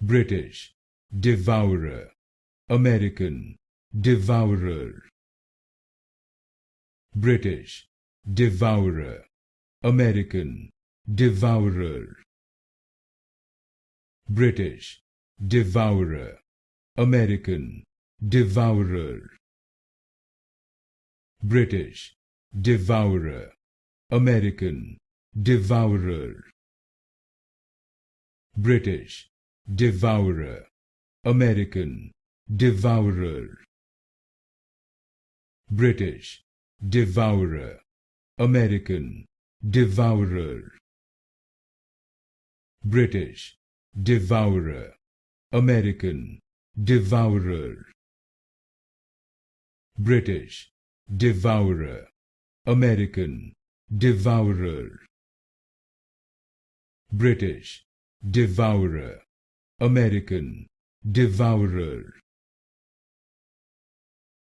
British, devourer. American, devourer. British, devourer. American, devourer. British, devourer. American, devourer. British, devourer. American, devourer. British, devourer. American, devourer. British, devourer. American, devourer. British, devourer. American, devourer. British, devourer. American, devourer. British, devourer. American, devourer.